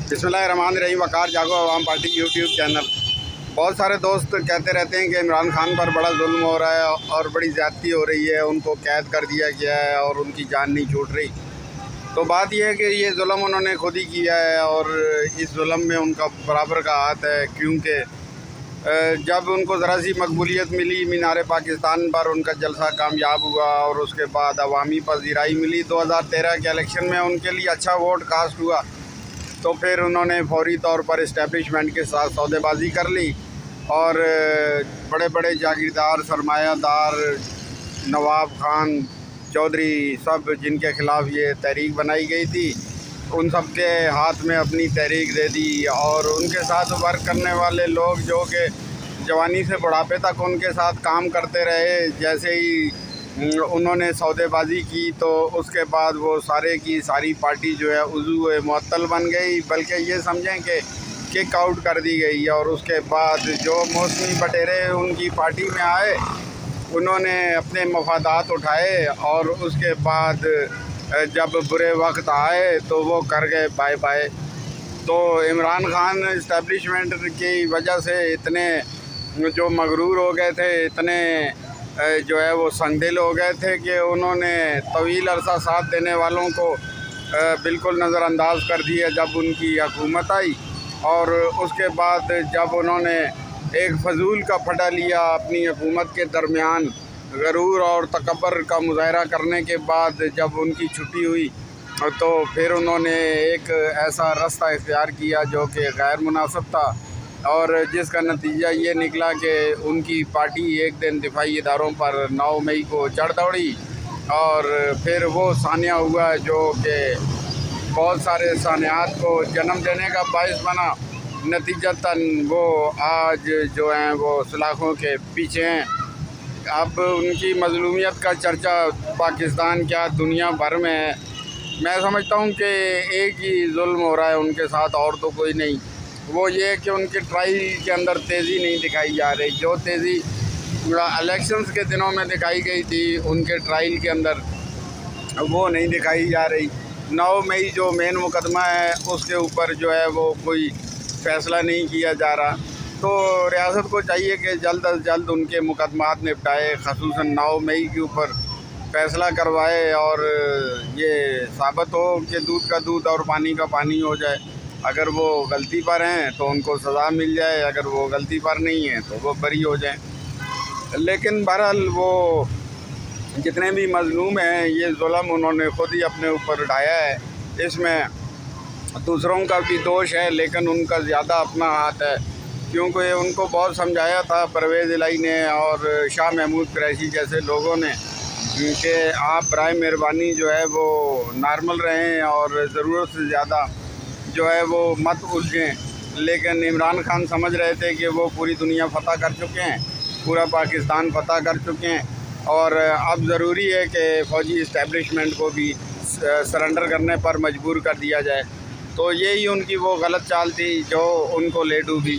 बिस्मिल्लाहिर्रहमानिर्रहीम। वकार जागो अवाम party YouTube channel. बहुत सारे दोस्त कहते रहते हैं कि इमरान खान पर बड़ा जुल्म हो रहा है और बड़ी ज़्यादती हो रही है, उनको कैद कर दिया गया है और उनकी जान नहीं छूट रही। तो बात यह है कि ये जुल्म उन्होंने खुद ही किया है और इस जुल्म में उनका बराबर का हाथ है, क्योंकि जब उनको ज़रा सी मकबूलियत मिली, मीनार पाकिस्तान पर उनका जलसा कामयाब हुआ और उसके बाद अवामी पज़ीराई मिली 2013 के इलेक्शन में, उनके लिए अच्छा वोट कास्ट हुआ, तो फिर उन्होंने फौरी तौर पर इस्टेब्लिशमेंट के साथ सौदेबाजी कर ली और बड़े बड़े जागीरदार, सरमायादार, नवाब खान चौधरी, सब जिनके ख़िलाफ़ ये तहरीक बनाई गई थी, उन सब के हाथ में अपनी तहरीक दे दी और उनके साथ वर्क करने वाले लोग जो कि जवानी से बुढ़ापे तक उनके साथ काम करते रहे, जैसे ही उन्होंने सौदेबाजी की तो उसके बाद वो सारे की सारी पार्टी जो है उज़्व मुअत्तल बन गई, बल्कि ये समझें कि किक आउट कर दी गई। और उसके बाद जो मौसमी बटेरे उनकी पार्टी में आए, उन्होंने अपने मफादात उठाए और उसके बाद जब बुरे वक्त आए तो वो कर गए बाय बाय। तो इमरान खान इस्टेब्लिशमेंट की वजह से इतने जो मगरूर हो गए थे, इतने जो है वो संगदिल हो गए थे कि उन्होंने तवील अरसा साथ देने वालों को बिल्कुल नज़रअंदाज कर दिया जब उनकी हुकूमत आई। और उसके बाद जब उन्होंने एक फजूल का फटा लिया अपनी हुकूमत के दरमियान, गरूर और तकब्बर का मुज़ाहरा करने के बाद जब उनकी छुट्टी हुई तो फिर उन्होंने एक ऐसा रास्ता इख्तियार किया जो कि गैर मुनासिब था और जिसका नतीजा ये निकला कि उनकी पार्टी एक दिन दिफाई इदारों पर 9 मई को चढ़ दौड़ी और फिर वो सानिया हुआ जो कि बहुत सारे सानियात को जन्म देने का बाइस बना। नतीजतन वो आज जो हैं वो सलाखों के पीछे हैं। अब उनकी मज़लूमियत का चर्चा पाकिस्तान क्या दुनिया भर में है। मैं समझता हूँ कि एक ही जुल्म हो रहा है उनके साथ और तो कोई नहीं, वो ये कि उनके ट्रायल के अंदर तेज़ी नहीं दिखाई जा रही। जो तेज़ी इलेक्शंस के दिनों में दिखाई गई थी उनके ट्रायल के अंदर, वो नहीं दिखाई जा रही। 9 मई जो मेन मुकदमा है उसके ऊपर जो है वो कोई फ़ैसला नहीं किया जा रहा। तो रियासत को चाहिए कि जल्द अज जल्द उनके मुकदमात निपटाए, ख़ुसूसन 9 मई के ऊपर फ़ैसला करवाए और ये साबित हो कि दूध का दूध और पानी का पानी हो जाए। अगर वो गलती पर हैं तो उनको सज़ा मिल जाए, अगर वो गलती पर नहीं हैं तो वो बरी हो जाएं। लेकिन बहरहाल वो जितने भी मज़लूम हैं, ये जुल्म उन्होंने ख़ुद ही अपने ऊपर उठाया है। इसमें दूसरों का भी दोष है लेकिन उनका ज़्यादा अपना हाथ है, क्योंकि उनको बहुत समझाया था परवेज़ इलाही ने और शाह महमूद कुरैशी जैसे लोगों ने कि आप बराए मेहरबानी जो है वो नॉर्मल रहें और ज़रूरत से ज़्यादा जो है वो मत उलझें। लेकिन इमरान खान समझ रहे थे कि वो पूरी दुनिया फ़तह कर चुके हैं, पूरा पाकिस्तान फ़तह कर चुके हैं और अब ज़रूरी है कि फ़ौजी इस्टेब्लिशमेंट को भी सरेंडर करने पर मजबूर कर दिया जाए। तो यही उनकी वो गलत चाल थी जो उनको ले डूबी।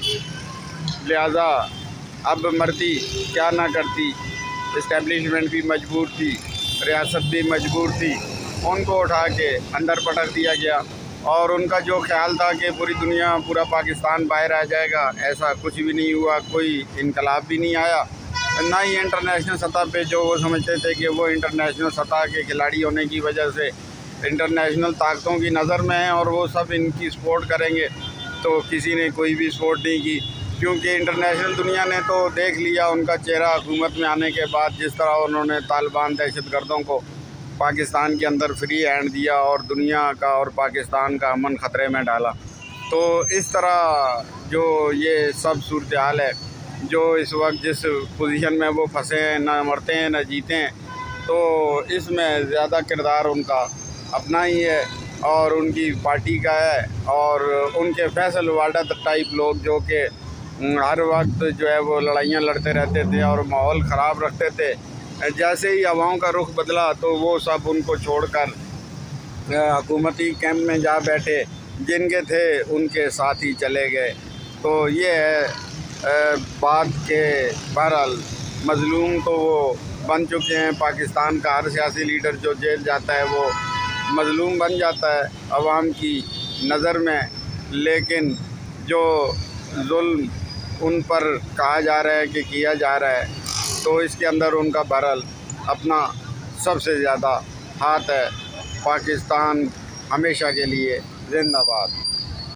लिहाजा अब मरती क्या ना करती, इस्टेब्लिशमेंट भी मजबूर थी, रियासत भी मजबूर थी, उनको उठा के अंदर पटक दिया गया। और उनका जो ख्याल था कि पूरी दुनिया, पूरा पाकिस्तान बाहर आ जाएगा, ऐसा कुछ भी नहीं हुआ। कोई इनकलाब भी नहीं आया, ना ही इंटरनेशनल सतह पे जो वो समझते थे कि वो इंटरनेशनल सतह के खिलाड़ी होने की वजह से इंटरनेशनल ताकतों की नज़र में हैं और वो सब इनकी सपोर्ट करेंगे, तो किसी ने कोई भी सपोर्ट नहीं की, क्योंकि इंटरनेशनल दुनिया ने तो देख लिया उनका चेहरा हुकूमत में आने के बाद, जिस तरह उन्होंने तालिबान दहशतगर्दों को पाकिस्तान के अंदर फ्री हैंड दिया और दुनिया का और पाकिस्तान का अमन ख़तरे में डाला। तो इस तरह जो ये सब सूरत हाल है, जो इस वक्त जिस पोजीशन में वो फंसे हैं, ना मरते हैं ना जीते हैं, तो इसमें ज़्यादा किरदार उनका अपना ही है और उनकी पार्टी का है और उनके फैसल वाडा टाइप लोग जो कि हर वक्त जो है वो लड़ाइयाँ लड़ते रहते थे और माहौल ख़राब रखते थे। जैसे ही हवाओं का रुख बदला तो वो सब उनको छोड़कर हुकूमती कैंप में जा बैठे, जिनके थे उनके साथ ही चले गए। तो ये है बात के बहरहाल मज़लूम तो वो बन चुके हैं। पाकिस्तान का हर सियासी लीडर जो जेल जाता है वो मज़लूम बन जाता है अवाम की नज़र में। لیکن جو ظلم ان پر کہا جا رہا ہے کہ کیا جا رہا ہے، تو اس کے اندر ان کا بہرحال اپنا سب سے زیادہ ہاتھ ہے۔ پاکستان ہمیشہ کے لیے زندہ باد۔